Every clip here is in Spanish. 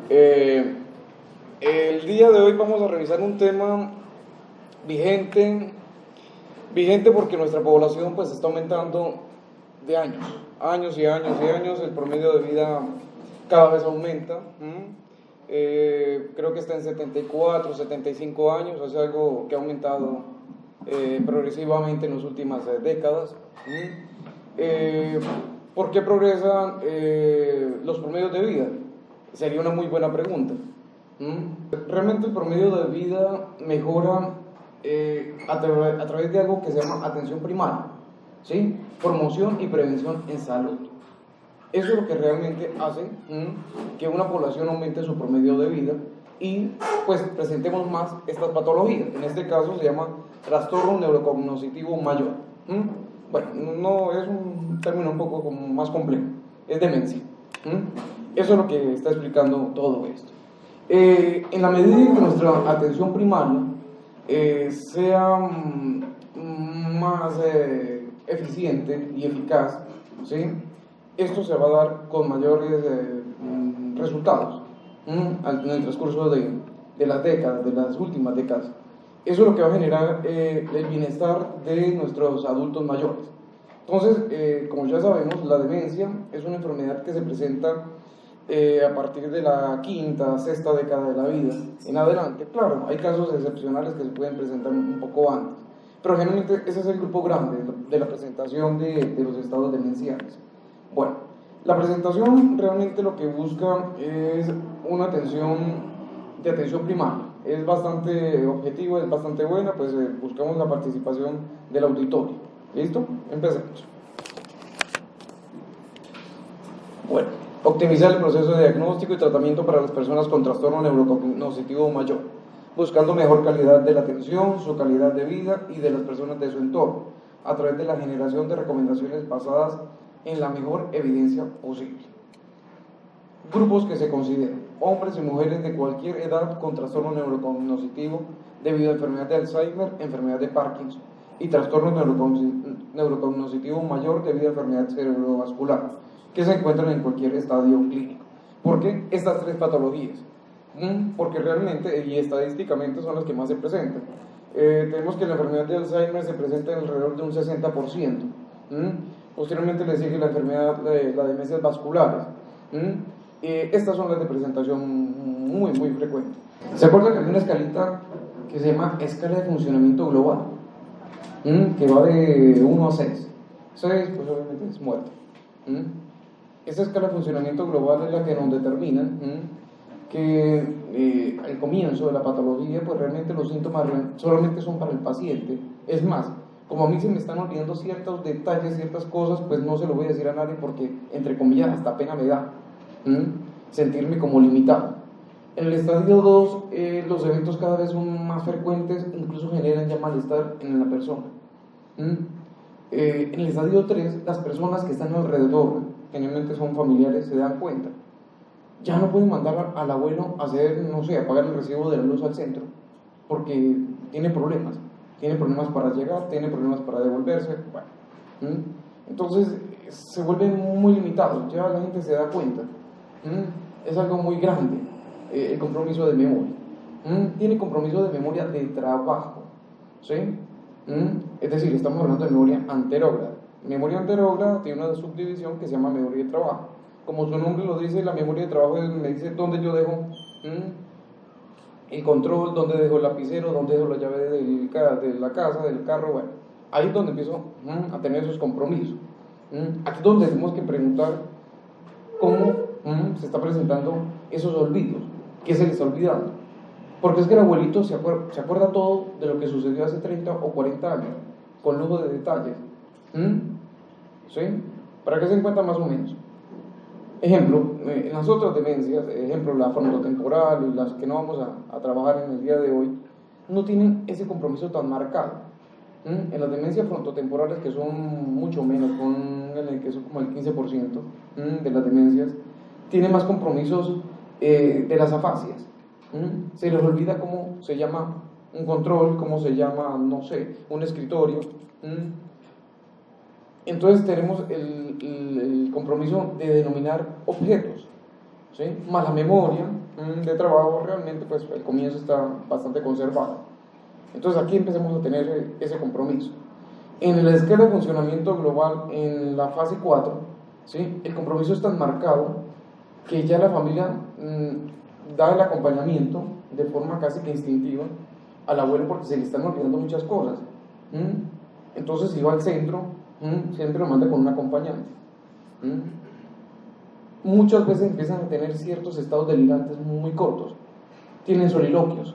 Eh, el día de hoy vamos a revisar un tema vigente porque nuestra población pues está aumentando de años y años y años, el promedio de vida cada vez aumenta. Creo que está en 74, 75 años, es algo que ha aumentado progresivamente en las últimas décadas. ¿Por qué progresan los promedios de vida? Sería una muy buena pregunta. Realmente el promedio de vida mejora a través de algo que se llama atención primaria, ¿sí? Promoción y prevención en salud. Eso es lo que realmente hace que una población aumente su promedio de vida y pues presentemos más estas patologías. En este caso se llama trastorno neurocognitivo mayor. Bueno, no es un término un poco como más complejo, es demencia. Eso es lo que está explicando todo esto. En la medida en que nuestra atención primaria sea más eficiente y eficaz, ¿sí? Esto se va a dar con mayores resultados en el transcurso de las décadas, de las últimas décadas. Eso es lo que va a generar el bienestar de nuestros adultos mayores. Entonces, como ya sabemos, la demencia es una enfermedad que se presenta a partir de la quinta, sexta década de la vida en adelante. Claro, hay casos excepcionales que se pueden presentar un poco antes, pero generalmente ese es el grupo grande de la presentación de los estados demenciales. Bueno, la presentación realmente lo que busca es una atención primaria. Es bastante objetivo, es bastante buena, pues buscamos la participación del auditorio. ¿Listo? Empecemos. Bueno, optimizar el proceso de diagnóstico y tratamiento para las personas con trastorno neurocognitivo mayor, buscando mejor calidad de la atención, su calidad de vida y de las personas de su entorno, a través de la generación de recomendaciones basadas en la mejor evidencia posible. Grupos que se consideran: hombres y mujeres de cualquier edad con trastorno neurocognitivo debido a enfermedad de Alzheimer, enfermedad de Parkinson y trastorno neurocognitivo mayor debido a enfermedad cerebrovascular, que se encuentran en cualquier estadio clínico. ¿Por qué estas tres patologías? Porque realmente y estadísticamente son las que más se presentan. Tenemos que la enfermedad de Alzheimer se presenta en alrededor de un 60%. Posteriormente le sigue la enfermedad de las demencias vasculares. Estas son las de presentación muy frecuente. ¿Se acuerdan que hay una escalita que se llama escala de funcionamiento global? Que va de 1 a 6. 6 pues obviamente es muerte. Esta escala de funcionamiento global es la que nos determina que al comienzo de la patología pues realmente los síntomas solamente son para el paciente. Es más, como a mí se me están olvidando ciertos detalles, ciertas cosas, pues no se lo voy a decir a nadie porque, entre comillas, hasta pena me da sentirme como limitado. En el estadio 2, los eventos cada vez son más frecuentes, incluso generan ya malestar en la persona. En el estadio 3, las personas que están alrededor, generalmente son familiares, se dan cuenta. Ya no pueden mandar al abuelo a hacer, no sé, a pagar el recibo de la luz al centro, porque tiene problemas para llegar, tiene problemas para devolverse. Bueno, entonces se vuelven muy limitados, ya la gente se da cuenta. Es algo muy grande el compromiso de memoria. Tiene compromiso de memoria de trabajo, ¿sí? Es decir, estamos hablando de memoria anterógrada. Memoria anterógrada tiene una subdivisión que se llama memoria de trabajo. Como su nombre lo dice, la memoria de trabajo me dice dónde yo dejo el control, dónde dejo el lapicero, dónde dejo la llave de la casa, del carro. Bueno, ahí es donde empiezo a tener esos compromisos. Aquí es donde tenemos que preguntar cómo se está presentando esos olvidos, qué se le está olvidando. Porque es que el abuelito se acuerda todo de lo que sucedió hace 30 o 40 años, con lujo de detalles. ¿Sí? ¿Para qué se encuentra más o menos? Ejemplo, en las otras demencias, ejemplo, la frontotemporal y las que no vamos a trabajar en el día de hoy, no tienen ese compromiso tan marcado. En las demencias frontotemporales, que son mucho menos, que son como el 15% de las demencias, tienen más compromisos de las afasias. Se les olvida cómo se llama un control, cómo se llama, no sé, un escritorio. Entonces tenemos el compromiso de denominar objetos, ¿sí? Más la memoria de trabajo, realmente pues el comienzo está bastante conservado. Entonces aquí empezamos a tener ese compromiso. En la escala de funcionamiento global, en la fase 4, ¿sí? El compromiso es tan marcado que ya la familia da el acompañamiento de forma casi que instintiva al abuelo porque se le están olvidando muchas cosas. Entonces si va al centro, siempre lo manda con un acompañante. Muchas veces empiezan a tener ciertos estados delirantes muy cortos. Tienen soliloquios,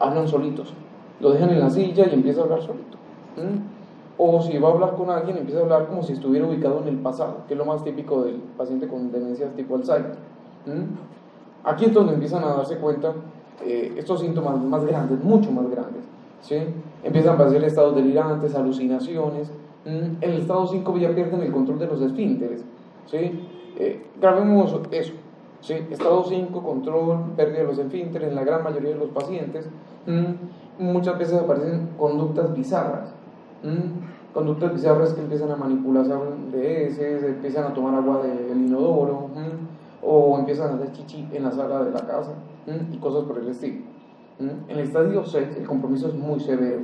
hablan solitos, lo dejan en la silla y empieza a hablar solito. O si va a hablar con alguien, empieza a hablar como si estuviera ubicado en el pasado, que es lo más típico del paciente con demencias tipo Alzheimer. Aquí es donde empiezan a darse cuenta estos síntomas más grandes, mucho más grandes, ¿sí? Empiezan a aparecer estados delirantes, alucinaciones. En el estado 5 ya pierden el control de los esfínteres, ¿sí? Grabemos eso, ¿sí? Estado 5, control, pérdida de los esfínteres en la gran mayoría de los pacientes. Muchas veces aparecen conductas bizarras. Conductas bizarras que empiezan a manipular de heces, empiezan a tomar agua del inodoro, o empiezan a hacer chichi en la sala de la casa, y cosas por el estilo. En el estadio 6 el compromiso es muy severo,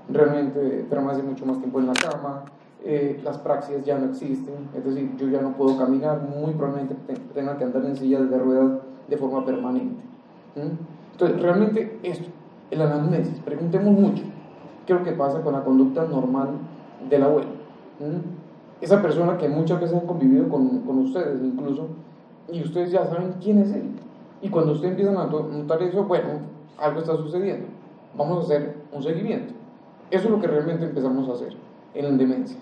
realmente permanece mucho más tiempo en la cama, las praxias ya no existen, es decir, yo ya no puedo caminar, muy probablemente tenga que andar en silla de ruedas de forma permanente. Entonces, realmente esto, el anamnesis, preguntemos mucho, ¿qué es lo que pasa con la conducta normal del abuelo? Esa persona que muchas veces han convivido con ustedes incluso, y ustedes ya saben quién es él. Y cuando ustedes empiezan a notar eso, bueno, algo está sucediendo. Vamos a hacer un seguimiento. Eso es lo que realmente empezamos a hacer en demencias.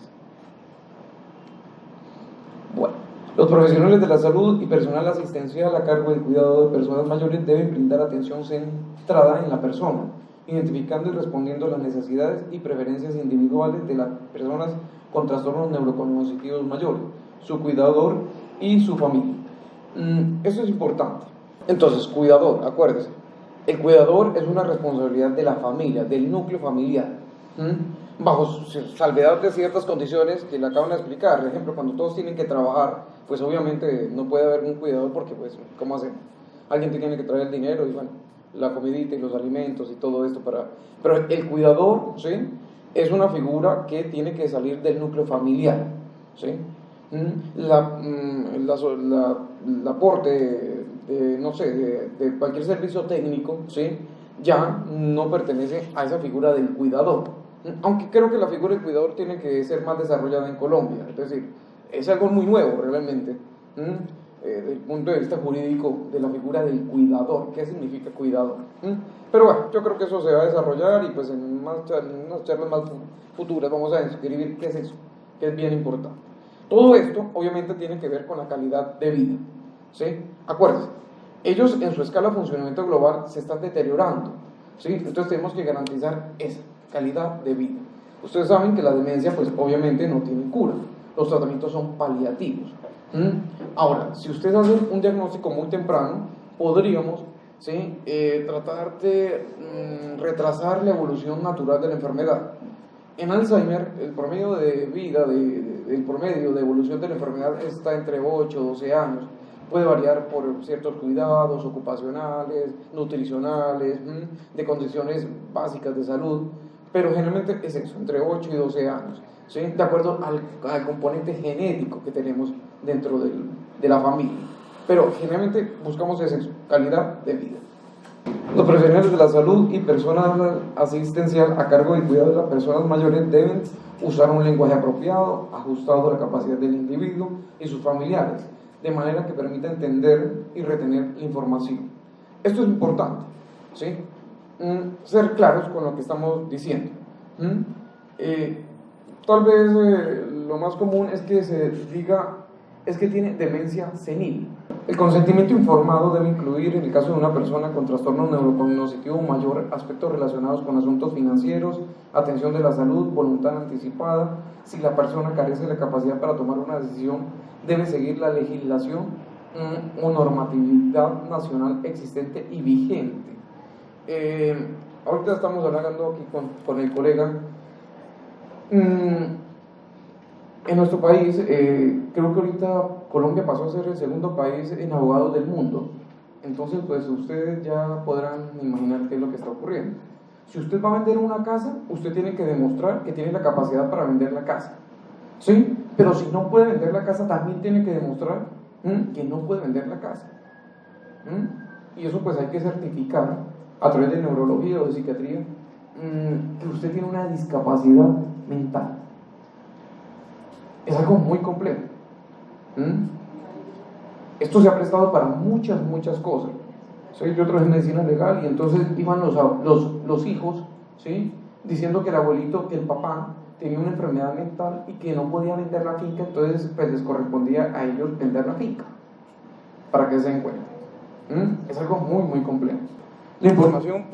Bueno, los profesionales de la salud y personal asistencial a cargo del cuidado de personas mayores deben brindar atención centrada en la persona, identificando y respondiendo a las necesidades y preferencias individuales de las personas con trastornos neurocognitivos mayores, su cuidador y su familia. Eso es importante. Entonces, cuidador, acuérdese, el cuidador es una responsabilidad de la familia, del núcleo familiar, bajo salvedad de ciertas condiciones que le acaban de explicar. Por ejemplo, cuando todos tienen que trabajar, pues obviamente no puede haber un cuidador porque, pues, ¿cómo hacemos? Alguien tiene que traer el dinero y, bueno, la comidita y los alimentos y todo esto para... Pero el cuidador, ¿sí?, es una figura que tiene que salir del núcleo familiar, ¿sí? El aporte de cualquier servicio técnico, ¿sí?, ya no pertenece a esa figura del cuidador, aunque creo que la figura del cuidador tiene que ser más desarrollada en Colombia, es decir, es algo muy nuevo realmente, desde el punto de vista jurídico de la figura del cuidador. ¿Qué significa cuidador? Pero bueno, yo creo que eso se va a desarrollar y pues en unas charlas más futuras vamos a describir qué es eso, que es bien importante. Todo esto obviamente tiene que ver con la calidad de vida, ¿sí? Acuérdense, ellos en su escala de funcionamiento global se están deteriorando, ¿sí? Entonces tenemos que garantizar esa calidad de vida. Ustedes saben que la demencia pues obviamente no tiene cura, los tratamientos son paliativos. Ahora, si ustedes hacen un diagnóstico muy temprano, podríamos, ¿sí?, tratar de retrasar la evolución natural de la enfermedad. En Alzheimer, el promedio de vida, el promedio de evolución de la enfermedad está entre 8 y 12 años. Puede variar por ciertos cuidados ocupacionales, nutricionales, de condiciones básicas de salud, pero generalmente es eso, entre 8 y 12 años, ¿sí?, de acuerdo al componente genético que tenemos dentro de la familia. Pero generalmente buscamos eso, calidad de vida. Los profesionales de la salud y personal asistencial a cargo del cuidado de las personas mayores deben usar un lenguaje apropiado, ajustado a la capacidad del individuo y sus familiares, de manera que permita entender y retener la información. Esto es importante, ¿sí? Ser claros con lo que estamos diciendo. Tal vez lo más común es que se diga es que tiene demencia senil. El consentimiento informado debe incluir, en el caso de una persona con trastorno neurocognitivo mayor, aspectos relacionados con asuntos financieros, atención de la salud, voluntad anticipada. Si la persona carece de la capacidad para tomar una decisión, debe seguir la legislación o normatividad nacional existente y vigente. Ahorita estamos hablando aquí con el colega. En nuestro país, creo que ahorita Colombia pasó a ser el segundo país en abogados del mundo. Entonces, pues ustedes ya podrán imaginar qué es lo que está ocurriendo. Si usted va a vender una casa, usted tiene que demostrar que tiene la capacidad para vender la casa, ¿sí? Pero si no puede vender la casa, también tiene que demostrar que no puede vender la casa. Y eso pues hay que certificar a través de neurología o de psiquiatría que usted tiene una discapacidad mental. Es algo muy complejo. Esto se ha prestado para muchas cosas. Yo trabajé en medicina legal y entonces iban los hijos, ¿sí?, diciendo que el abuelito, que el papá tenía una enfermedad mental y que no podía vender la finca, entonces pues les correspondía a ellos vender la finca, para que se den cuenta. Es algo muy complejo. La información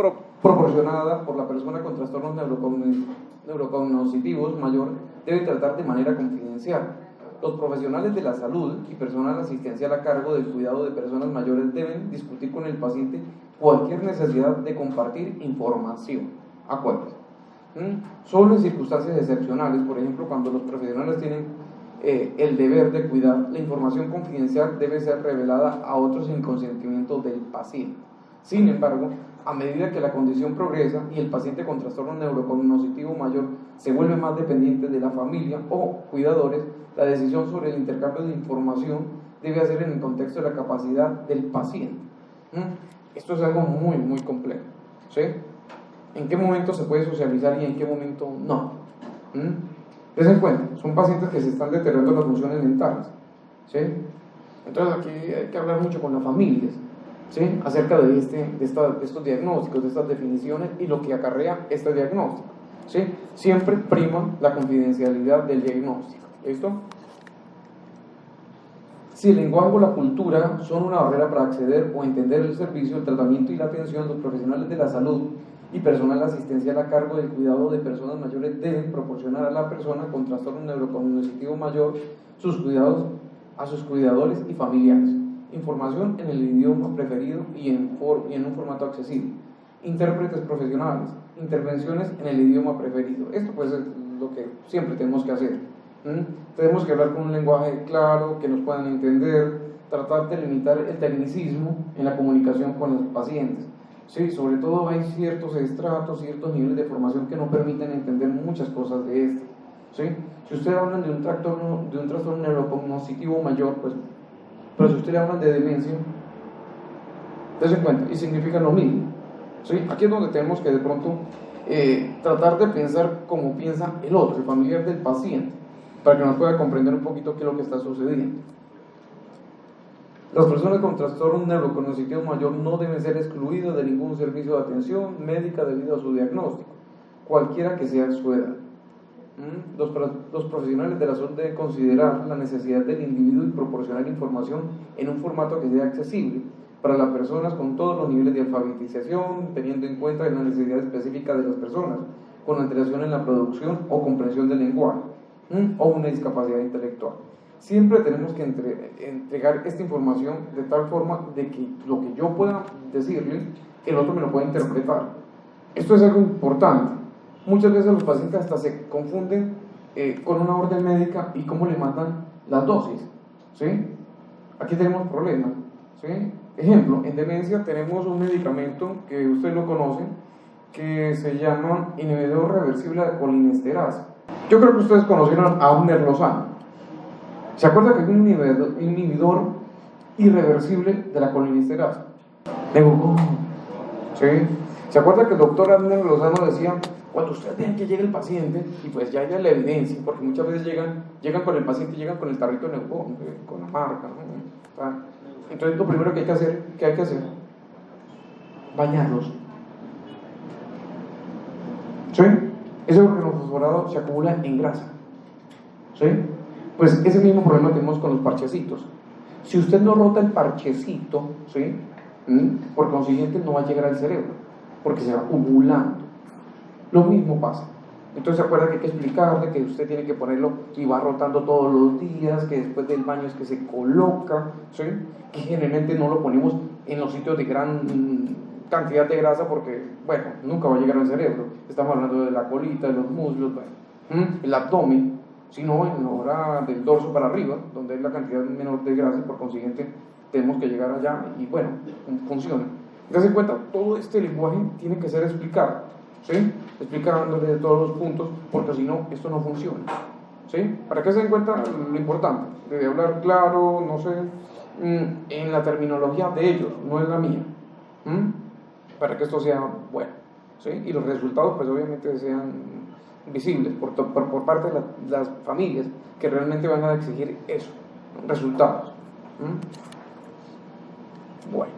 proporcionada por la persona con trastornos neurocognitivos mayor debe tratar de manera confidencial. Los profesionales de la salud y personal asistencial a cargo del cuidado de personas mayores deben discutir con el paciente cualquier necesidad de compartir información. Acuérdense. Solo en circunstancias excepcionales, por ejemplo, cuando los profesionales tienen el deber de cuidar, la información confidencial debe ser revelada a otros sin consentimiento del paciente. Sin embargo, a medida que la condición progresa y el paciente con trastorno neurocognitivo mayor se vuelve más dependiente de la familia o cuidadores, la decisión sobre el intercambio de información debe hacer en el contexto de la capacidad del paciente. Esto es algo muy complejo, ¿sí? ¿En qué momento se puede socializar y en qué momento no? Dense cuenta, son pacientes que se están deteriorando las funciones mentales, ¿sí? Entonces aquí hay que hablar mucho con las familias, ¿sí?, acerca de estos diagnósticos, de estas definiciones y lo que acarrea este diagnóstico, ¿sí? Siempre prima la confidencialidad del diagnóstico. ¿Listo? Si el lenguaje o la cultura son una barrera para acceder o entender el servicio, el tratamiento y la atención, los profesionales de la salud y personal asistencial a cargo del cuidado de personas mayores deben proporcionar a la persona con trastorno neurocognitivo mayor sus cuidados a sus cuidadores y familiares, información en el idioma preferido y en un formato accesible, intérpretes profesionales, intervenciones en el idioma preferido. Esto pues es lo que siempre tenemos que hacer. Tenemos que hablar con un lenguaje claro, que nos puedan entender, tratar de limitar el tecnicismo en la comunicación con los pacientes. Sí, sobre todo hay ciertos estratos, ciertos niveles de formación que no permiten entender muchas cosas de esto. ¿Sí? Si ustedes hablan de un trastorno neurocognitivo mayor, pues, pero si ustedes hablan de demencia, dense cuenta, y significa lo mismo. ¿Sí? Aquí es donde tenemos que de pronto tratar de pensar como piensa el otro, el familiar del paciente, para que nos pueda comprender un poquito qué es lo que está sucediendo. Las personas con trastorno neurocognitivo mayor no deben ser excluidas de ningún servicio de atención médica debido a su diagnóstico, cualquiera que sea su edad. Los profesionales de la salud deben considerar la necesidad del individuo y proporcionar información en un formato que sea accesible para las personas con todos los niveles de alfabetización, teniendo en cuenta la necesidad específica de las personas con alteración en la producción o comprensión del lenguaje o una discapacidad intelectual. Siempre tenemos que entregar esta información de tal forma de que lo que yo pueda decirle, el otro me lo pueda interpretar. Esto es algo importante. Muchas veces los pacientes hasta se confunden con una orden médica y cómo le mandan las dosis, ¿sí? Aquí tenemos problemas, ¿sí? Ejemplo, en demencia tenemos un medicamento que ustedes lo conocen, que se llama inhibidor reversible de colinesterasa. Yo creo que ustedes conocieron a Abner Lozano. ¿Se acuerda que es un inhibidor irreversible de la colinesterasa? De glucógeno. ¿Sí? ¿Se acuerda que el doctor Abner Lozano decía, cuando ustedes vean que llega el paciente, y pues ya haya la evidencia, porque muchas veces llegan con el paciente, llegan con el tarrito de Neupon, con la marca, ¿no? Entonces lo primero que hay que hacer, bañarlos. ¿Sí? Ese organofosforado se acumula en grasa. ¿Sí? Pues ese mismo problema tenemos con los parchecitos. Si usted no rota el parchecito, ¿sí?, por consiguiente no va a llegar al cerebro, porque se va acumulando. Lo mismo pasa. Entonces se acuerda que hay que explicarle que usted tiene que ponerlo y va rotando todos los días, que después del baño es que se coloca, ¿sí?, que generalmente no lo ponemos en los sitios de gran cantidad de grasa porque, bueno, nunca va a llegar al cerebro. Estamos hablando de la colita, de los muslos, bueno, el abdomen, sino en la hora del dorso para arriba, donde hay la cantidad menor de grasa y por consiguiente tenemos que llegar allá y bueno, funciona. Entonces, en cuenta, todo este lenguaje tiene que ser explicado, ¿sí? Explicándole de todos los puntos, porque si no, esto no funciona, ¿sí? Para que se den cuenta lo importante, de hablar claro, no sé, en la terminología de ellos, no es la mía, para que esto sea bueno, ¿sí? Y los resultados, pues obviamente sean visibles por parte de las familias que realmente van a exigir eso, resultados. Bueno,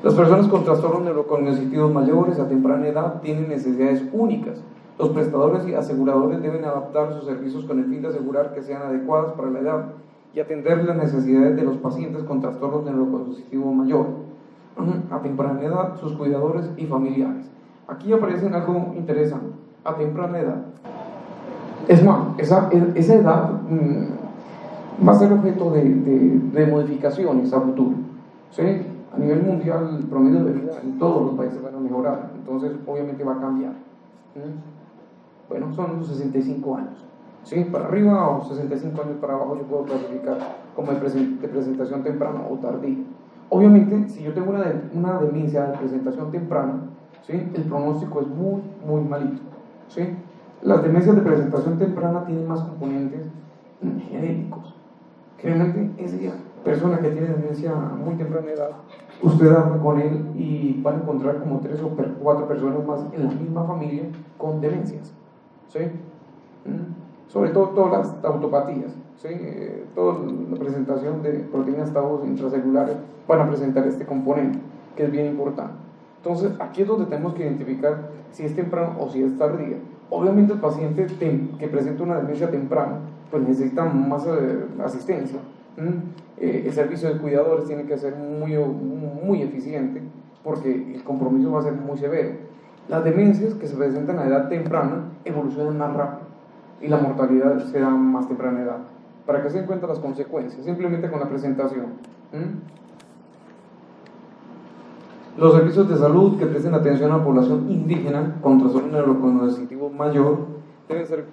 las personas con trastornos neurocognitivos mayores a temprana edad tienen necesidades únicas. Los prestadores y aseguradores deben adaptar sus servicios con el fin de asegurar que sean adecuadas para la edad y atender las necesidades de los pacientes con trastornos neurocognitivos mayores a temprana edad, sus cuidadores y familiares. Aquí aparece algo interesante, a temprana edad. Es más, esa edad va a ser objeto de modificaciones a futuro, ¿sí? A nivel mundial, el promedio de vida en todos los países van a mejorar, entonces obviamente va a cambiar. Bueno, son los 65 años, ¿sí? Para arriba o 65 años para abajo yo puedo clasificar como de presentación temprana o tardía. Obviamente, si yo tengo una demencia de presentación temprana, ¿sí? El pronóstico es muy, muy malito, ¿sí? Las demencias de presentación temprana tienen más componentes genéticos. Realmente esa persona que tiene demencia a muy temprana edad, usted habla con él y van a encontrar como 3 o 4 personas más en la misma familia con demencias, ¿sí? Sobre todo todas las tautopatías, ¿sí? Toda la presentación de proteínas tau intracelulares van a presentar este componente, que es bien importante. Entonces, aquí es donde tenemos que identificar si es temprano o si es tardía. Obviamente el paciente que presenta una demencia temprana, pues necesita más asistencia. El servicio de cuidadores tiene que ser muy eficiente, porque el compromiso va a ser muy severo. Las demencias que se presentan a edad temprana evolucionan más rápido y la mortalidad se da a más temprana edad. Para que se den cuenta las consecuencias, simplemente con la presentación. Los servicios de salud que presten atención a la población indígena con trastorno neurocognitivo mayor deben ser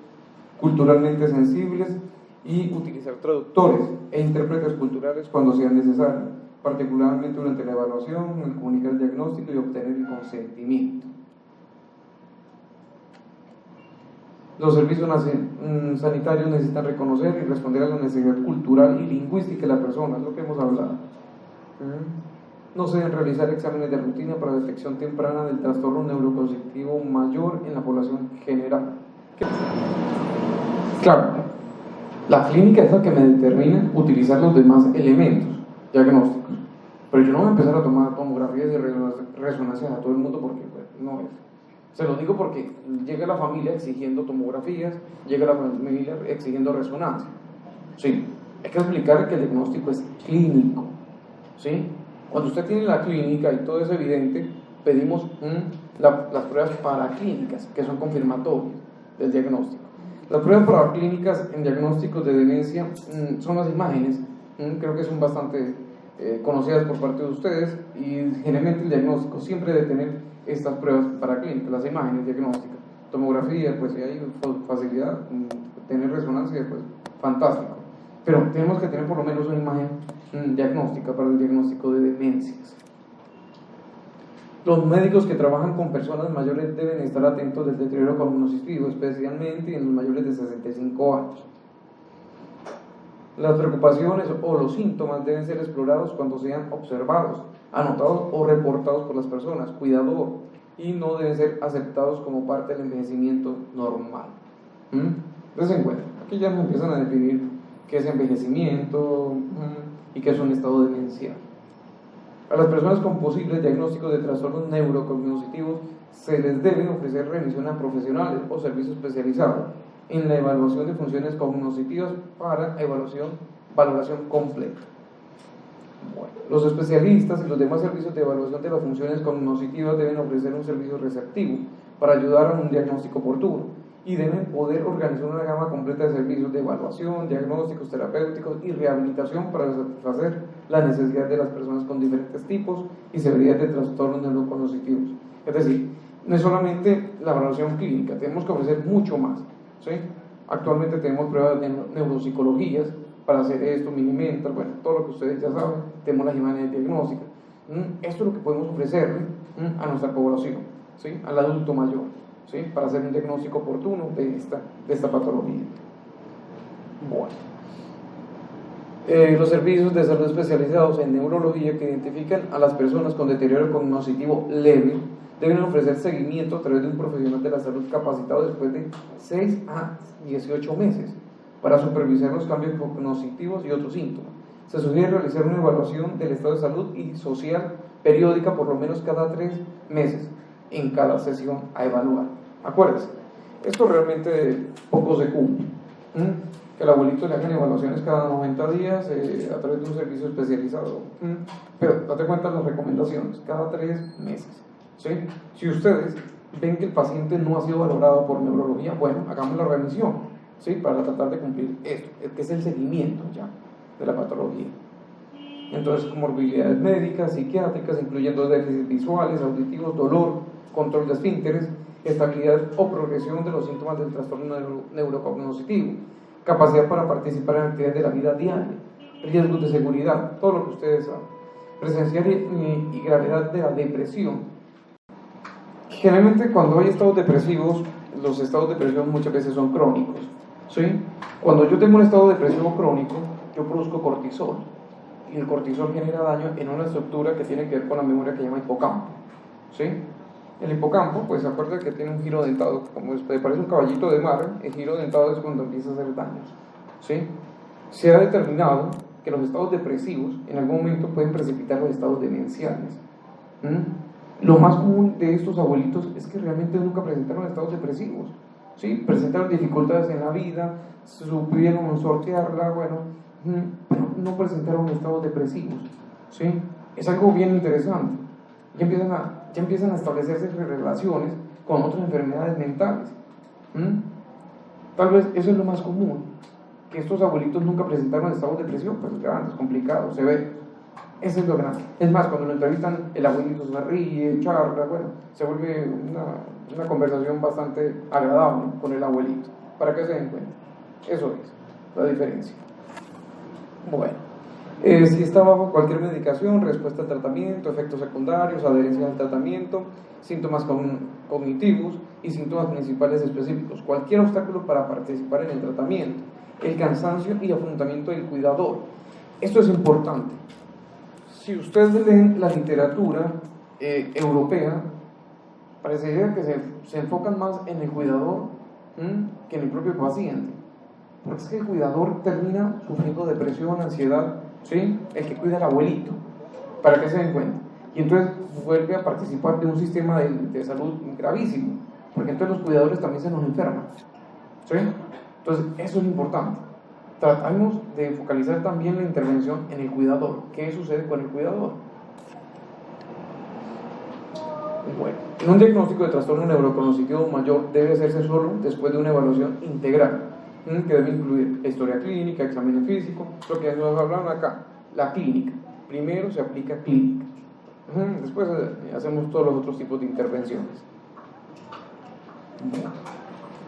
culturalmente sensibles y utilizar traductores e intérpretes culturales cuando sea necesario, particularmente durante la evaluación, el comunicar el diagnóstico y obtener el consentimiento. Los servicios sanitarios necesitan reconocer y responder a la necesidad cultural y lingüística de la persona, es lo que hemos hablado. No se deben realizar exámenes de rutina para detección temprana del trastorno neurocognitivo mayor en la población general. Claro, la clínica es la que me determina utilizar los demás elementos diagnósticos, pero yo no voy a empezar a tomar tomografías y resonancias a todo el mundo porque pues, no es. Se lo digo porque llega la familia exigiendo tomografías, llega la familia exigiendo resonancia. Sí, hay que explicar que el diagnóstico es clínico, ¿sí? Cuando usted tiene la clínica y todo es evidente, pedimos las pruebas paraclínicas, que son confirmatorias del diagnóstico. Las pruebas paraclínicas en diagnósticos de demencia son las imágenes, creo que son bastante conocidas por parte de ustedes, y generalmente el diagnóstico siempre debe tener estas pruebas paraclínicas, las imágenes diagnósticas. Tomografía, pues si hay facilidad, tener resonancia, pues fantástico. Pero tenemos que tener por lo menos una imagen diagnóstica para el diagnóstico de demencias. Los médicos que trabajan con personas mayores deben estar atentos del deterioro cognitivo, especialmente en los mayores de 65 años. Las preocupaciones o los síntomas deben ser explorados cuando sean observados, anotados o reportados por las personas, cuidador, y no deben ser aceptados como parte del envejecimiento normal. Entonces, en cuenta, aquí ya nos empiezan a definir qué es envejecimiento y qué es un estado demencial. A las personas con posibles diagnósticos de trastornos neurocognitivos se les debe ofrecer remisión a profesionales o servicios especializados en la evaluación de funciones cognitivas para valoración completa. Bueno, los especialistas y los demás servicios de evaluación de las funciones cognitivas deben ofrecer un servicio receptivo para ayudar a un diagnóstico oportuno y deben poder organizar una gama completa de servicios de evaluación, diagnósticos terapéuticos y rehabilitación para satisfacer las necesidades de las personas con diferentes tipos y severidad de trastornos neurocognitivos. Es decir, no es solamente la evaluación clínica, tenemos que ofrecer mucho más, ¿sí? Actualmente tenemos pruebas de neuropsicologías para hacer esto, mini mental, bueno, todo lo que ustedes ya saben, tenemos las imágenes diagnósticas. Esto es lo que podemos ofrecerle a nuestra población, ¿sí? Al adulto mayor, ¿sí? Para hacer un diagnóstico oportuno de esta patología. Bueno. Los servicios de salud especializados en neurología que identifican a las personas con deterioro cognitivo leve deben ofrecer seguimiento a través de un profesional de la salud capacitado después de 6 a 18 meses para supervisar los cambios cognitivos y otros síntomas. Se sugiere realizar una evaluación del estado de salud y social periódica por lo menos cada 3 meses en cada sesión a evaluar. Acuérdense, esto realmente poco se cumple. Que el abuelito le hagan evaluaciones cada 90 días a través de un servicio especializado. Pero date cuenta de las recomendaciones, cada 3 meses. ¿Sí? Si ustedes ven que el paciente no ha sido valorado por neurología, bueno, hagamos la remisión, ¿sí? Para tratar de cumplir esto, que es el seguimiento ya de la patología. Entonces, comorbilidades médicas, psiquiátricas, incluyendo déficits visuales, auditivos, dolor, control de esfínteres, estabilidad o progresión de los síntomas del trastorno neurocognitivo, capacidad para participar en actividades de la vida diaria, riesgos de seguridad, todo lo que ustedes saben, presencia y gravedad de la depresión. Generalmente cuando hay estados depresivos, los estados depresivos muchas veces son crónicos, ¿sí? Cuando yo tengo un estado depresivo crónico, yo produzco cortisol, y el cortisol genera daño en una estructura que tiene que ver con la memoria que se llama hipocampo, ¿sí? El hipocampo, pues se acuerda que tiene un giro dentado, como parece un caballito de mar, el giro dentado es cuando empieza a hacer daños, ¿sí? Se ha determinado que los estados depresivos en algún momento pueden precipitar los estados demenciales. Lo más común de estos abuelitos es que realmente nunca presentaron estados depresivos, ¿sí? Presentaron dificultades en la vida, supieron sortearla, bueno, pero no presentaron estados depresivos, ¿sí? Es algo bien interesante. Ya empiezan a establecerse relaciones con otras enfermedades mentales. Tal vez eso es lo más común, que estos abuelitos nunca presentaron estados depresivos, pues es complicado, se ve. Eso es lo grande. Es más, cuando lo entrevistan, el abuelito se ríe, charla, bueno, se vuelve una conversación bastante agradable con el abuelito, para que se den cuenta. Eso es la diferencia. Bueno, si está bajo cualquier medicación, respuesta al tratamiento, efectos secundarios, adherencia al tratamiento, síntomas cognitivos y síntomas principales específicos, cualquier obstáculo para participar en el tratamiento, el cansancio y afrontamiento del cuidador. Esto es importante. Si ustedes leen la literatura europea, parecería que se enfocan más en el cuidador que en el propio paciente, porque es que el cuidador termina sufriendo depresión, ansiedad, ¿sí? El que cuida al abuelito, para que se den cuenta, y entonces vuelve a participar de un sistema de salud gravísimo, porque entonces los cuidadores también se nos enferman, ¿sí? Entonces eso es importante. Tratamos de focalizar también la intervención en el cuidador. ¿Qué sucede con el cuidador? Bueno, en un diagnóstico de trastorno neurocognitivo mayor debe hacerse solo después de una evaluación integral, que debe incluir historia clínica, examen físico, lo que nos hablan acá, la clínica. Primero se aplica clínica, después hacemos todos los otros tipos de intervenciones. Bueno.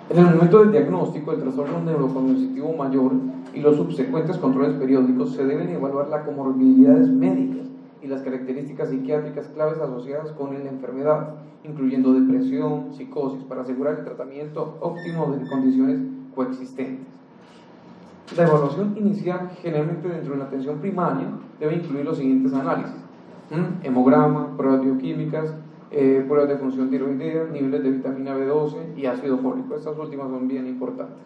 En el momento del diagnóstico del trastorno neurocognitivo mayor y los subsecuentes controles periódicos se deben evaluar las comorbilidades médicas y las características psiquiátricas claves asociadas con la enfermedad, incluyendo depresión, psicosis, para asegurar el tratamiento óptimo de condiciones coexistentes. La evaluación inicial, generalmente dentro de la atención primaria, debe incluir los siguientes análisis: hemograma, pruebas bioquímicas, pruebas de función tiroidea, niveles de vitamina B12 y ácido fólico. Estas últimas son bien importantes.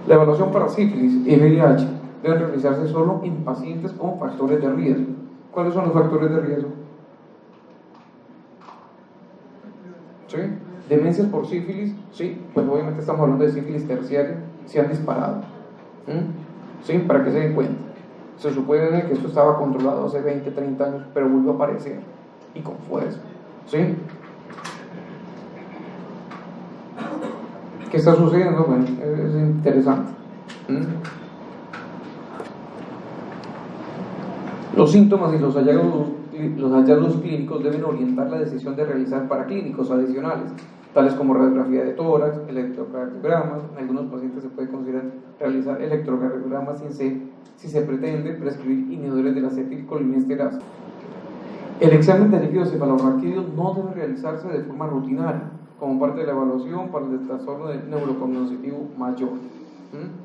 La evaluación para sífilis y VIH debe realizarse solo en pacientes con factores de riesgo. ¿Cuáles son los factores de riesgo? ¿Sí? Demencias por sífilis, sí, pues obviamente estamos hablando de sífilis terciaria, se han disparado. ¿Sí? Para que se den cuenta. Se supone que esto estaba controlado hace 20, 30 años, pero vuelve a aparecer y con fuerza. ¿Sí? ¿Qué está sucediendo? Bueno, es interesante. Los síntomas y los hallazgos clínicos deben orientar la decisión de realizar paraclínicos adicionales, tales como radiografía de tórax, electrocardiogramas. En algunos pacientes se puede considerar realizar electrocardiogramas sin ser si se pretende prescribir inhibidores de la acetilcolinesterasa. El examen de líquido cefalorraquídeo no debe realizarse de forma rutinaria, como parte de la evaluación para el trastorno neurocognoscitivo mayor.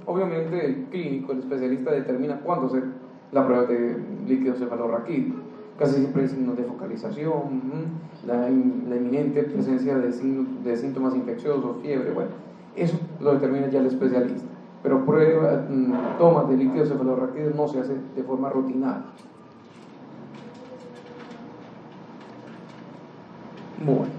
Obviamente el clínico, el especialista, determina cuándo hacer la prueba de líquido cefalorraquídeo. Casi siempre hay signos de focalización, la inminente presencia de síntomas infecciosos, fiebre, bueno, eso lo determina ya el especialista. Pero tomas de líquido cefalorraquídeo no se hace de forma rutinaria. Bueno.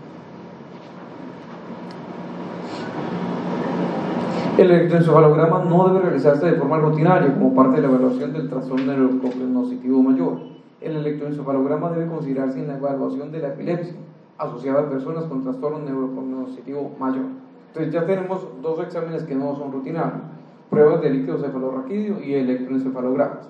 El electroencefalograma no debe realizarse de forma rutinaria como parte de la evaluación del trastorno neurocognoscitivo mayor. El electroencefalograma debe considerarse en la evaluación de la epilepsia asociada a personas con trastorno neurocognoscitivo mayor. Entonces ya tenemos dos exámenes que no son rutinarios: pruebas de líquido cefalorraquídeo y electroencefalogramas.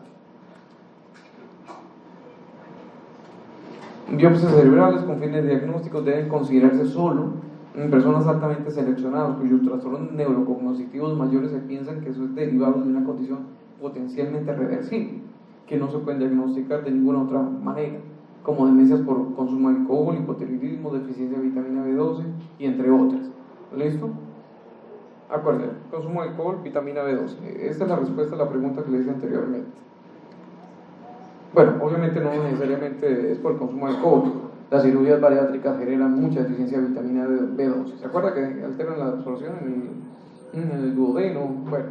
Biopsias cerebrales con fines diagnósticos deben considerarse solo en personas altamente seleccionadas cuyos trastornos neurocognoscitivos mayores se piensan que eso es derivado de una condición potencialmente reversible, que no se pueden diagnosticar de ninguna otra manera, como demencias por consumo de alcohol, hipotiroidismo, deficiencia de vitamina B12 y entre otras. ¿Listo? Acuérdense, consumo de alcohol, vitamina B12. Esta es la respuesta a la pregunta que le hice anteriormente. Bueno, obviamente no necesariamente es por el consumo de alcohol. Las cirugías bariátricas generan mucha deficiencia de vitamina B12. ¿Se acuerda que alteran la absorción en el duodeno? Bueno.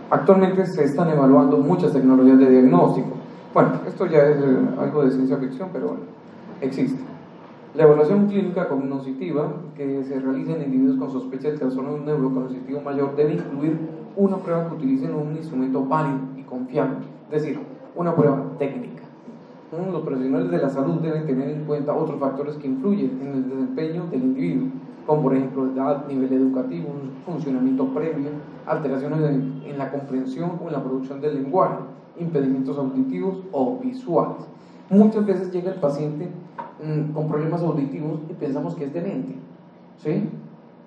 Actualmente se están evaluando muchas tecnologías de diagnóstico. Bueno, esto ya es algo de ciencia ficción, pero bueno, existe. La evaluación clínica cognoscitiva que se realiza en individuos con sospecha de trastorno neurocognoscitivo mayor debe incluir una prueba que utilice un instrumento válido y confiable, es decir, una prueba técnica. Los profesionales de la salud deben tener en cuenta otros factores que influyen en el desempeño del individuo, como por ejemplo edad, nivel educativo, funcionamiento previo, alteraciones en la comprensión o en la producción del lenguaje, impedimentos auditivos o visuales. Muchas veces llega el paciente con problemas auditivos y pensamos que es demente, ¿sí?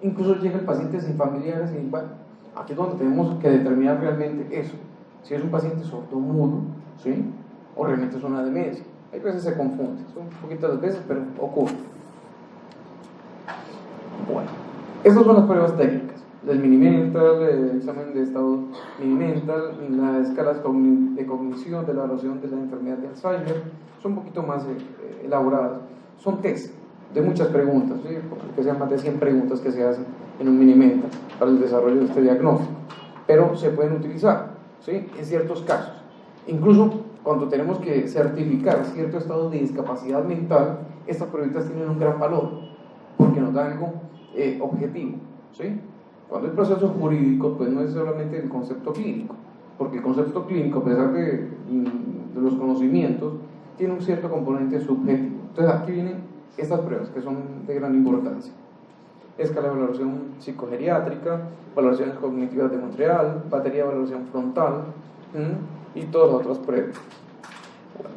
Incluso llega el paciente sin familiares y bueno, aquí es donde tenemos que determinar realmente eso, si es un paciente sordomudo, ¿sí? O realmente es una demencia. Hay veces se confunde, son poquitas veces, pero ocurre. Bueno, estas son las pruebas técnicas: el Mini-Mental, el examen de estado Mini-Mental, las escalas de cognición, de la evaluación de la enfermedad de Alzheimer, son un poquito más elaboradas. Son test de muchas preguntas, ¿sí? Porque sean más de 100 preguntas que se hacen en un Mini-Mental para el desarrollo de este diagnóstico, pero se pueden utilizar, ¿sí? En ciertos casos. Incluso cuando tenemos que certificar cierto estado de discapacidad mental, estas pruebas tienen un gran valor, porque nos dan algo objetivo, ¿sí? Cuando el proceso jurídico, pues no es solamente el concepto clínico, porque el concepto clínico, a pesar de los conocimientos, tiene un cierto componente subjetivo. Entonces aquí vienen estas pruebas que son de gran importancia: escala de valoración psicogeriátrica, valoraciones cognitivas de Montreal, batería de valoración frontal, y todas las otras pruebas.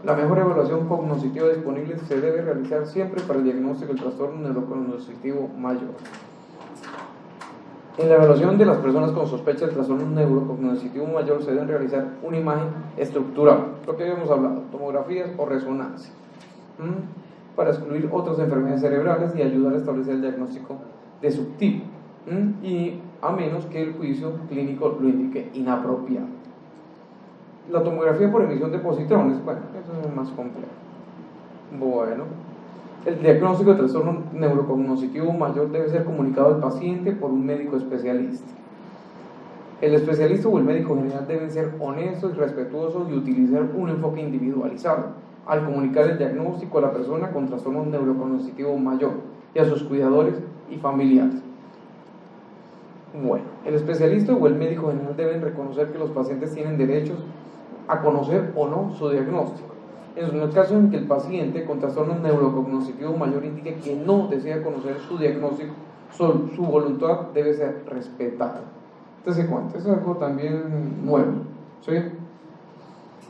La mejor evaluación cognoscitiva disponible se debe realizar siempre para el diagnóstico del trastorno neurocognoscitivo mayor. En la evaluación de las personas con sospecha del trastorno neurocognoscitivo mayor se deben realizar una imagen estructural, lo que habíamos hablado, tomografías o resonancia, para excluir otras enfermedades cerebrales y ayudar a establecer el diagnóstico de subtipo, y a menos que el juicio clínico lo indique inapropiado. La tomografía por emisión de positrones, bueno, eso es más complejo. Bueno, el diagnóstico de trastorno neurocognoscitivo mayor debe ser comunicado al paciente por un médico especialista. El especialista o el médico general deben ser honestos y respetuosos y utilizar un enfoque individualizado al comunicar el diagnóstico a la persona con trastorno neurocognoscitivo mayor y a sus cuidadores y familiares. Bueno, el especialista o el médico general deben reconocer que los pacientes tienen derechos a conocer o no su diagnóstico. En el caso en que el paciente con trastorno neurocognoscitivo mayor indique que no desea conocer su diagnóstico, su voluntad debe ser respetada. Entonces, ¿cuánto? Eso es algo también nuevo, ¿sí?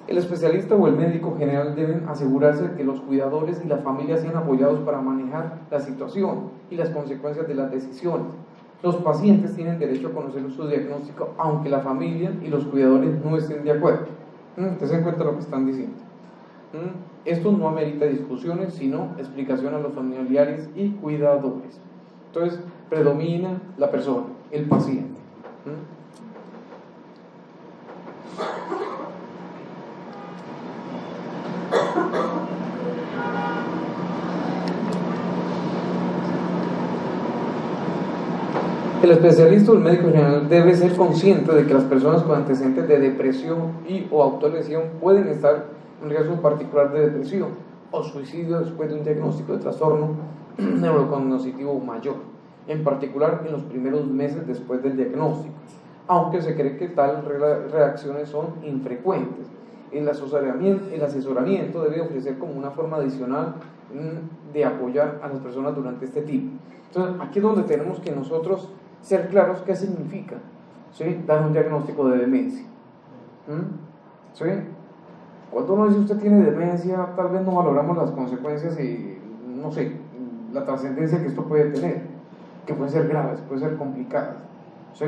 El especialista o el médico general deben asegurarse de que los cuidadores y la familia sean apoyados para manejar la situación y las consecuencias de las decisiones. Los pacientes tienen derecho a conocer su diagnóstico, aunque la familia y los cuidadores no estén de acuerdo. Tengan en cuenta lo que están diciendo. Esto no amerita discusiones, sino explicación a los familiares y cuidadores. Entonces, predomina la persona, el paciente. El especialista o el médico general debe ser consciente de que las personas con antecedentes de depresión y o autolesión pueden estar en riesgo particular de depresión o suicidio después de un diagnóstico de trastorno neurocognitivo mayor, en particular en los primeros meses después del diagnóstico, aunque se cree que tales reacciones son infrecuentes. El asesoramiento debe ofrecer como una forma adicional de apoyar a las personas durante este tipo. Entonces, aquí es donde tenemos que nosotros ser claros qué significa, ¿sí?, dar un diagnóstico de demencia. ¿Sí? Cuando uno dice usted tiene demencia, tal vez no valoramos las consecuencias y, no sé, la trascendencia que esto puede tener, que pueden ser graves, pueden ser complicadas. ¿Sí?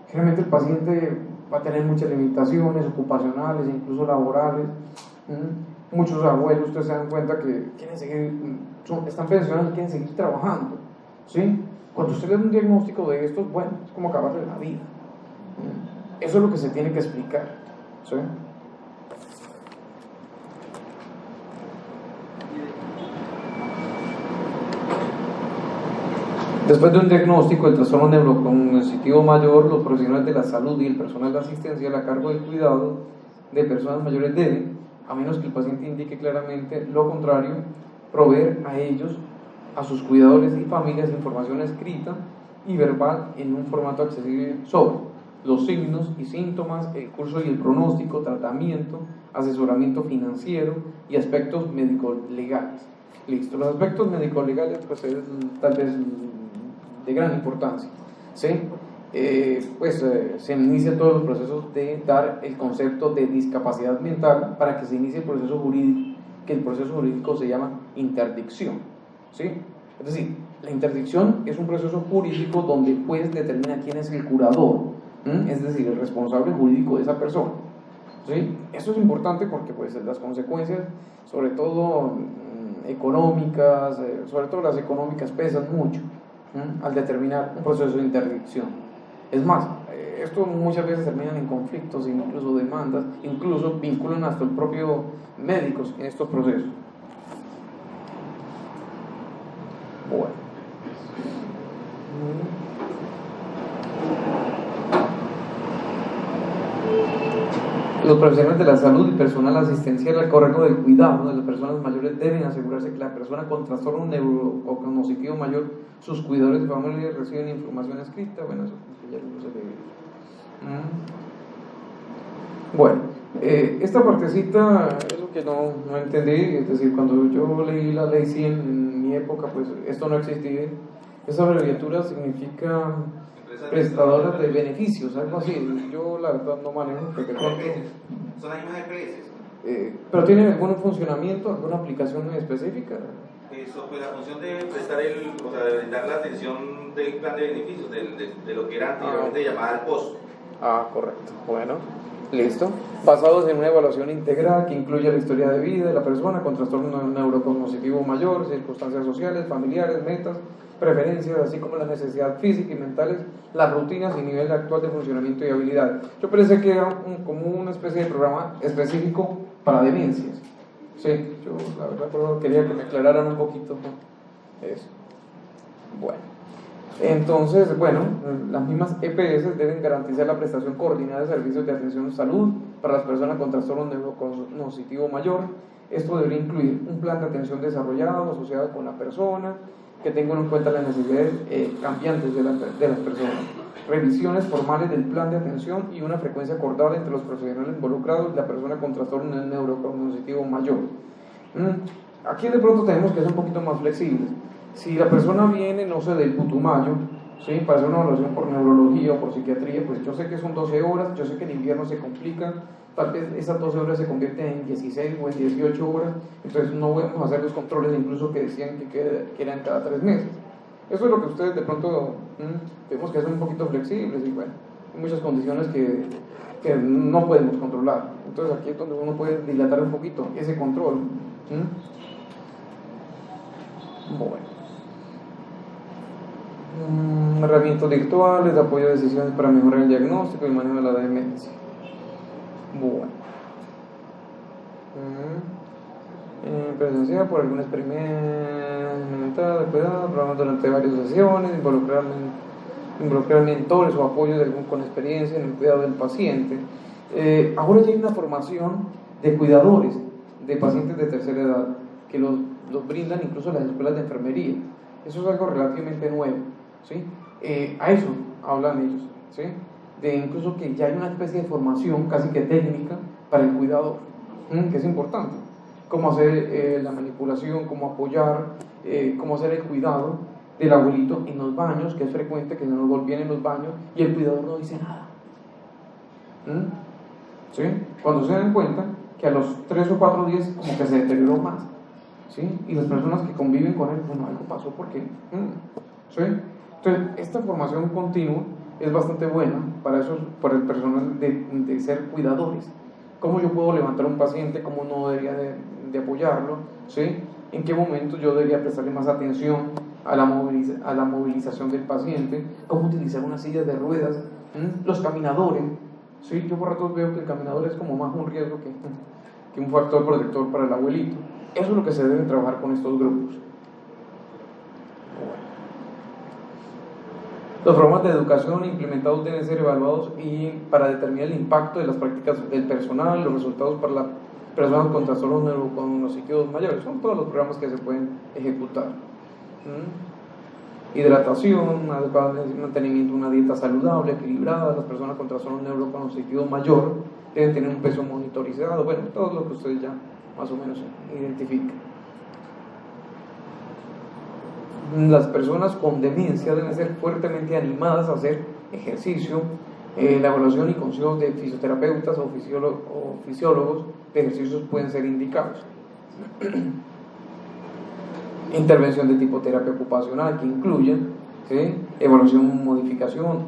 Generalmente el paciente va a tener muchas limitaciones ocupacionales, incluso laborales. Muchos abuelos, ustedes se dan cuenta que quieren seguir, están pensionados y quieren seguir trabajando. ¿Sí? Cuando usted le da un diagnóstico de esto, bueno, es como acabarle la vida. Eso es lo que se tiene que explicar. ¿Sí? Después de un diagnóstico del trastorno neurocognitivo mayor, los profesionales de la salud y el personal de asistencia a cargo del cuidado de personas mayores deben, a menos que el paciente indique claramente lo contrario, proveer a ellos, a sus cuidadores y familias, información escrita y verbal en un formato accesible sobre los signos y síntomas, el curso y el pronóstico, tratamiento, asesoramiento financiero y aspectos médico-legales. Listo, los aspectos médico-legales pues es tal vez de gran importancia. ¿Sí? Se inicia todos los procesos de dar el concepto de discapacidad mental para que se inicie el proceso jurídico, que el proceso jurídico se llama interdicción. ¿Sí? Es decir, la interdicción es un proceso jurídico donde el juez determina quién es el curador, es decir, el responsable jurídico de esa persona. ¿Sí? Eso es importante porque pues, las consecuencias, sobre todo económicas, sobre todo las económicas, pesan mucho al determinar un proceso de interdicción. Es más, esto muchas veces terminan en conflictos, incluso demandas, incluso vinculan hasta el propio médicos en estos procesos. Bueno. Los profesionales de la salud y personal asistencial al cargo del cuidado de las personas mayores deben asegurarse que la persona con trastorno neurocognitivo mayor, sus cuidadores de familia reciben información escrita. Bueno, eso ya lo se ve. Bueno, esta partecita es lo que no entendí, es decir, cuando yo leí la ley 100 en mi época, pues esto no existía. Esa abreviatura significa prestadoras de beneficios, algo así. Yo la verdad no manejo porque son las mismas EPS. ¿Pero tienen algún funcionamiento, alguna aplicación específica? Eso, pues la función de prestar de brindar la atención del plan de beneficios, de lo que era anteriormente llamada al POS. Correcto. Bueno, listo. Basados en una evaluación integral que incluye la historia de vida de la persona con trastorno neurocognitivo mayor, circunstancias sociales, familiares, metas, preferencias, así como las necesidades físicas y mentales, las rutinas y nivel actual de funcionamiento y habilidad. Yo pensé que era como una especie de programa específico para demencias. Sí, yo la verdad quería que me aclararan un poquito eso. Bueno, entonces, las mismas EPS deben garantizar la prestación coordinada de servicios de atención de salud para las personas con trastorno neurocognitivo mayor. Esto debería incluir un plan de atención desarrollado, asociado con la persona, que tengan en cuenta las necesidades cambiantes de las personas, revisiones formales del plan de atención y una frecuencia acordada entre los profesionales involucrados y la persona con trastorno neurocognitivo mayor. Aquí de pronto tenemos que ser un poquito más flexibles. Si la persona viene, no sé, del Putumayo, ¿sí?, para hacer una evaluación por neurología o por psiquiatría, pues yo sé que son 12 horas, yo sé que en invierno se complica, tal vez esas 12 horas se convierten en 16 o en 18 horas, entonces no vamos a hacer los controles incluso que decían que eran cada 3 meses. Eso es lo que ustedes de pronto tenemos que ser un poquito flexibles y bueno, hay muchas condiciones que no podemos controlar. Entonces aquí es donde uno puede dilatar un poquito ese control. Bueno. Herramientas virtuales de apoyo a decisiones para mejorar el diagnóstico y manejo de la demencia. Bueno. Presenciar por algún experimento de cuidado, programas durante varias sesiones, involucrar mentores o apoyo de algún con experiencia en el cuidado del paciente. Ahora ya hay una formación de cuidadores de pacientes de tercera edad que los brindan incluso las escuelas de enfermería. Eso es algo relativamente nuevo, ¿sí? A eso hablan ellos, ¿sí? De incluso que ya hay una especie de formación casi que técnica para el cuidador, que es importante. Cómo hacer la manipulación, cómo apoyar, cómo hacer el cuidado del abuelito en los baños, que es frecuente que se nos golpeen en los baños y el cuidador no dice nada. ¿Sí? Cuando se dan cuenta que a los 3 o 4 días como que se deterioró más, ¿sí? Y las personas que conviven con él, bueno, algo pasó porque... ¿sí? Entonces, esta formación continua es bastante buena para el personal de ser cuidadores. ¿Cómo yo puedo levantar a un paciente? ¿Cómo no debería de apoyarlo? ¿Sí? ¿En qué momento yo debería prestarle más atención a la movilización del paciente? ¿Cómo utilizar una silla de ruedas? Los caminadores, ¿sí? Yo por ratos veo que el caminador es como más un riesgo que un factor protector para el abuelito. Eso es lo que se debe trabajar con estos grupos. Los programas de educación implementados deben ser evaluados y para determinar el impacto de las prácticas del personal, los resultados para las personas con trastornos neuropsiquiátricos mayores. Son todos los programas que se pueden ejecutar. Hidratación, adecuado mantenimiento de una dieta saludable, equilibrada. Las personas con trastornos neuropsiquiátricos mayor deben tener un peso monitorizado. Bueno, todo lo que ustedes ya más o menos identifican. Las personas con demencia deben ser fuertemente animadas a hacer ejercicio. La evaluación y consejos de fisioterapeutas o fisiólogos de ejercicios pueden ser indicados. Intervención de tipo terapia ocupacional que incluya, ¿sí? Evaluación, modificación,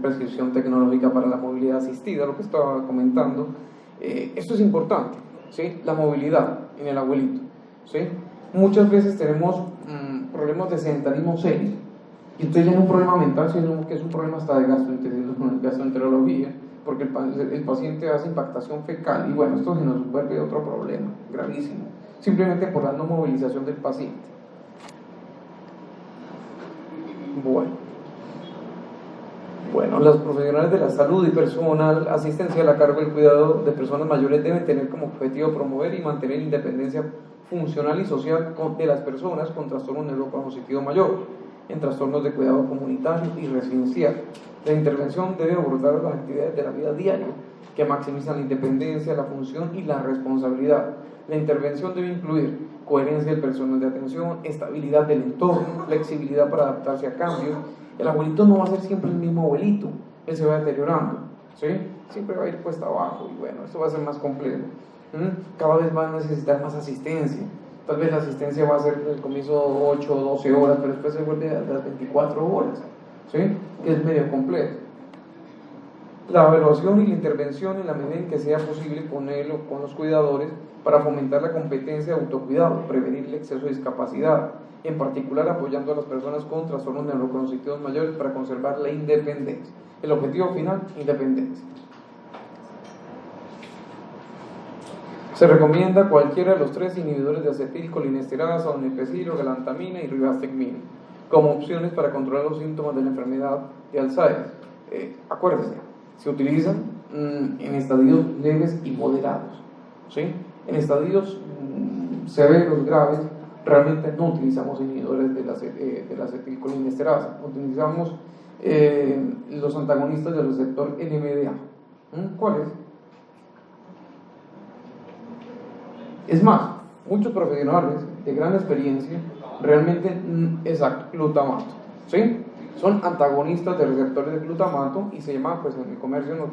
prescripción tecnológica para la movilidad asistida, lo que estaba comentando. Esto es importante, ¿sí? La movilidad en el abuelito, ¿sí? Muchas veces tenemos problemas de sedentarismo serio, y entonces ya no es un problema mental, sino que es un problema hasta de gastroenterología, porque el paciente hace impactación fecal, y bueno, esto se nos vuelve otro problema gravísimo, simplemente por la no movilización del paciente. Bueno, los profesionales de la salud y personal asistencial a cargo del cuidado de personas mayores deben tener como objetivo promover y mantener independencia funcional y social de las personas con trastorno neurocognitivo mayor, en trastornos de cuidado comunitario y residencial. La intervención debe abordar las actividades de la vida diaria que maximizan la independencia, la función y la responsabilidad. La intervención debe incluir coherencia del personal de atención, estabilidad del entorno, flexibilidad para adaptarse a cambios. El abuelito no va a ser siempre el mismo abuelito, él se va deteriorando, ¿sí? Siempre va a ir cuesta abajo y bueno, esto va a ser más complejo. Cada vez va a necesitar más asistencia. Tal vez la asistencia va a ser al comienzo 8 o 12 horas, pero después se vuelve a las 24 horas, ¿sí? Que es medio complejo. La evaluación y la intervención en la medida en que sea posible con él o con los cuidadores para fomentar la competencia de autocuidado, prevenir el exceso de discapacidad, en particular apoyando a las personas con trastornos neurocognitivos mayores para conservar la independencia. El objetivo final, independencia. Se recomienda cualquiera de los 3 inhibidores de acetilcolinesterasa, donepezil, galantamina y ribastectina como opciones para controlar los síntomas de la enfermedad de Alzheimer. Acuérdense, se utilizan en estadios leves y moderados, ¿sí? En estadios severos, graves, realmente no utilizamos inhibidores de la acetilcolinesterasa, utilizamos los antagonistas del receptor NMDA. ¿Cuáles? Es más, muchos profesionales de gran experiencia realmente, exacto, glutamato, ¿sí? Son antagonistas de receptores de glutamato y se llama, pues en el comercio nos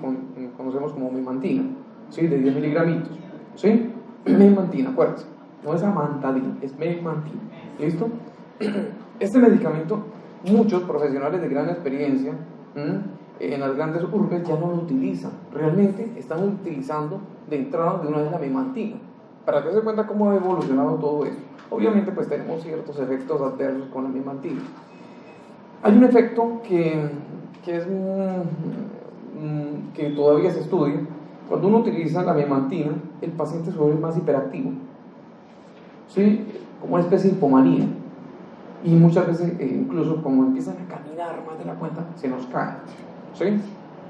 conocemos como memantina, ¿sí? De 10 miligramitos, ¿sí? Memantina, acuérdense, no es amantadina, es memantina, ¿listo? Este medicamento, muchos profesionales de gran experiencia en las grandes urbes ya no lo utilizan. Realmente están utilizando de entrada de una vez la memantina. Para que se cuenta cómo ha evolucionado todo esto. Obviamente pues tenemos ciertos efectos adversos con la memantina. Hay un efecto que todavía se estudia. Cuando uno utiliza la memantina, el paciente se vuelve más hiperactivo, ¿sí? Como una especie de hipomanía. Y muchas veces, incluso como empiezan a caminar más de la cuenta, se nos cae, ¿sí?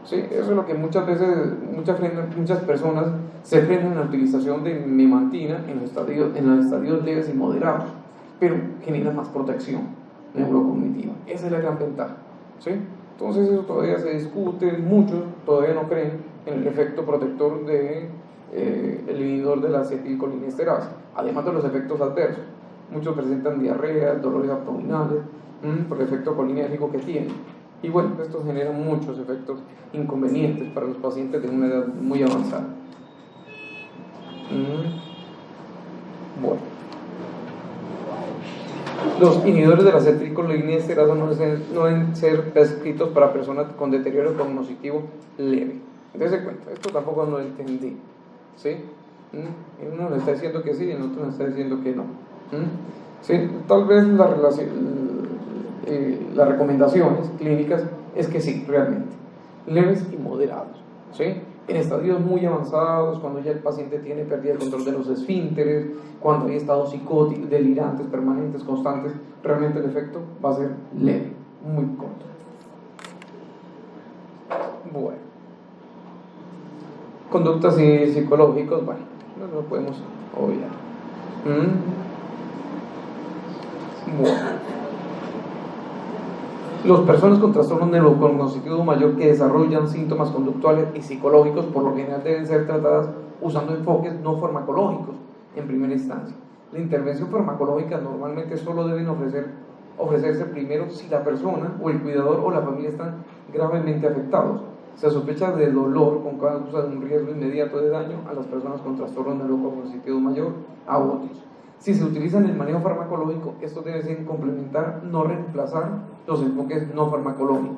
¿Sí? Eso es lo que muchas veces, muchas personas se frenan en la utilización de memantina en los estadios leves y moderados, pero generan más protección neurocognitiva. Esa es la gran ventaja, ¿sí? Entonces eso todavía se discute, muchos todavía no creen en el efecto protector de el inhibidor de la acetilcolinesterasa, además de los efectos adversos. Muchos presentan diarrea, dolores abdominales, por el efecto colinérgico que tiene. Y bueno, esto genera muchos efectos inconvenientes para los pacientes de una edad muy avanzada. Bueno, los inhibidores de la acetilcolinesterasa no deben ser prescritos para personas con deterioro cognitivo leve. Dense cuenta, esto tampoco no lo entendí, ¿sí? Uno le está diciendo que sí y el otro le está diciendo que no. ¿Sí? Tal vez las recomendaciones clínicas es que sí, realmente, leves y moderados, ¿sí? En estadios muy avanzados, cuando ya el paciente tiene pérdida de control de los esfínteres, cuando hay estados psicóticos, delirantes, permanentes, constantes, realmente el efecto va a ser leve, muy corto. Bueno, conductas y psicológicos, bueno, no lo podemos obviar. Bueno, las personas con trastorno neurocognitivo mayor que desarrollan síntomas conductuales y psicológicos por lo general deben ser tratadas usando enfoques no farmacológicos en primera instancia. La intervención farmacológica normalmente solo deben ofrecerse primero si la persona o el cuidador o la familia están gravemente afectados. Se sospecha de dolor con causa de un riesgo inmediato de daño a las personas con trastorno neurocognitivo mayor a otros. Si se utiliza en el manejo farmacológico, esto debe ser complementar, no reemplazar los enfoques no farmacológicos.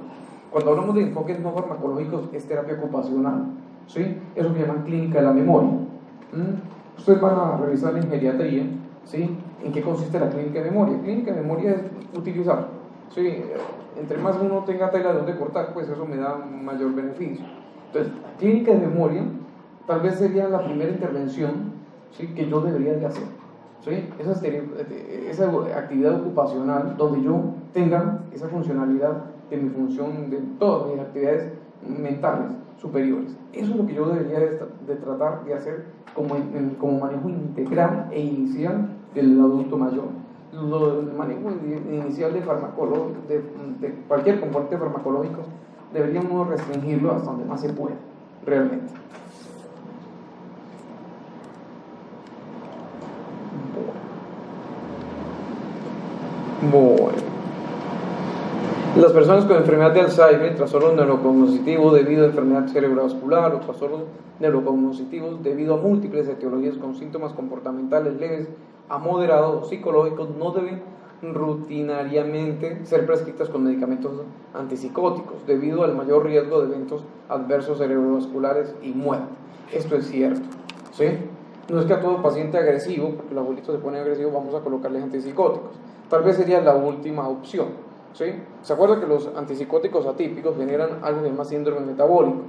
Cuando hablamos de enfoques no farmacológicos, es terapia ocupacional, ¿sí? Eso se llama clínica de la memoria. Ustedes van a revisar en geriatría, ¿sí? ¿En qué consiste la clínica de memoria? Clínica de memoria es utilizar, ¿sí? Entre más uno tenga tela de donde cortar, pues eso me da mayor beneficio. Entonces, la clínica de memoria tal vez sería la primera intervención, ¿sí? Que yo debería de hacer. ¿Sí? Esa actividad ocupacional donde yo tenga esa funcionalidad de mi función, de todas mis actividades mentales superiores. Eso es lo que yo debería de tratar de hacer como manejo integral e inicial del adulto mayor. El manejo inicial de cualquier componente farmacológico deberíamos restringirlo hasta donde más se pueda, realmente. Bueno, las personas con enfermedad de Alzheimer, trastorno neurocognitivo debido a enfermedad cerebrovascular o trastornos neurocognitivos debido a múltiples etiologías con síntomas comportamentales leves a moderados o psicológicos no deben rutinariamente ser prescritas con medicamentos antipsicóticos debido al mayor riesgo de eventos adversos cerebrovasculares y muerte. Esto es cierto, ¿sí? No es que a todo paciente agresivo, porque el abuelito se pone agresivo, vamos a colocarles antipsicóticos. Tal vez sería la última opción, ¿sí? ¿Se acuerda que los antipsicóticos atípicos generan algo que se llama síndrome metabólico?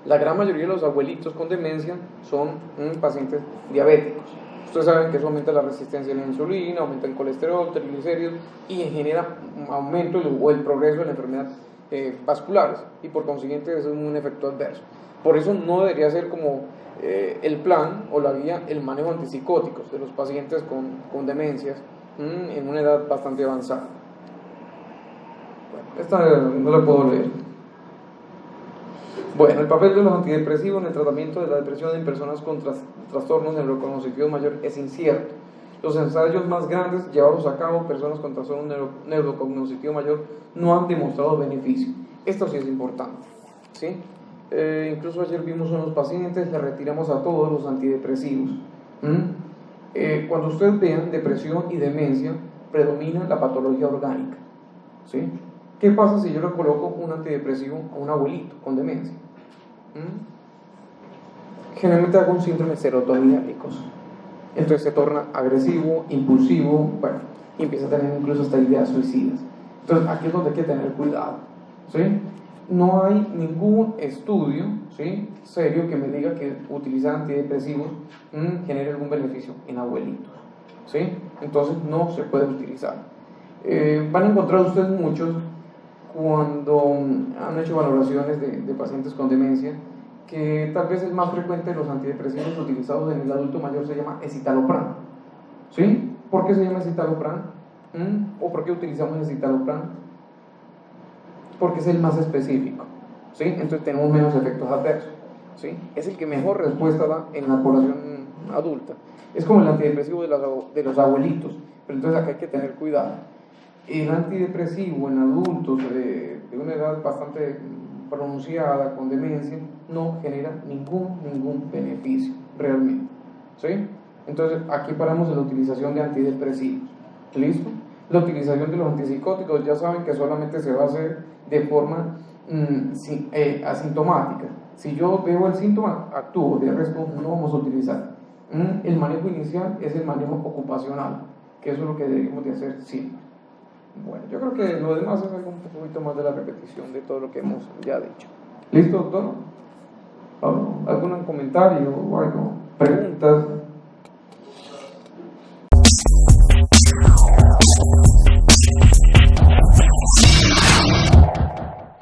La gran mayoría de los abuelitos con demencia son pacientes diabéticos. Ustedes saben que eso aumenta la resistencia a la insulina, aumenta el colesterol, triglicéridos y genera un aumento o el progreso de la enfermedad vasculares y por consiguiente es un efecto adverso. Por eso no debería ser como el plan o la guía el manejo antipsicóticos de los pacientes con demencias en una edad bastante avanzada. Bueno, esta no la puedo leer. Bueno, el papel de los antidepresivos en el tratamiento de la depresión en personas con trastornos neurocognitivos mayor es incierto. Los ensayos más grandes llevados a cabo personas con trastorno neurocognitivo mayor no han demostrado beneficio. Esto sí es importante, ¿sí? Incluso ayer vimos unos pacientes, le retiramos a todos los antidepresivos. Cuando ustedes vean depresión y demencia, predomina la patología orgánica, ¿sí? ¿Qué pasa si yo le coloco un antidepresivo a un abuelito con demencia? Generalmente hago un síndrome serotoninérgicos. Entonces se torna agresivo, impulsivo, bueno, y empieza a tener incluso hasta ideas suicidas. Entonces aquí es donde hay que tener cuidado, ¿sí? No hay ningún estudio, ¿sí?, serio que me diga que utilizar antidepresivos genere algún beneficio en abuelitos, ¿sí? Entonces no se puede utilizar. Van a encontrar ustedes muchos cuando han hecho valoraciones de pacientes con demencia que tal vez el más frecuente de los antidepresivos utilizados en el adulto mayor se llama escitalopram, ¿sí? ¿Por qué se llama escitalopram? ¿O por qué utilizamos escitalopram? Porque es el más específico, ¿sí? Entonces tenemos menos efectos adversos, ¿sí? Es el que mejor respuesta da en la población adulta. Es como el antidepresivo de los abuelitos, pero entonces acá hay que tener cuidado. El antidepresivo en adultos de una edad bastante pronunciada, con demencia, no genera ningún beneficio realmente, ¿sí? Entonces aquí paramos en la utilización de antidepresivos. ¿Listo? La utilización de los antipsicóticos ya saben que solamente se va a hacer de forma asintomática. Si yo veo el síntoma, actúo, de resto no vamos a utilizar. El manejo inicial es el manejo ocupacional, que eso es lo que debemos de hacer siempre. Bueno, yo creo que lo demás es algo un poquito más de la repetición de todo lo que hemos ya dicho. ¿Listo, doctor? ¿Algún comentario o algo? ¿Preguntas?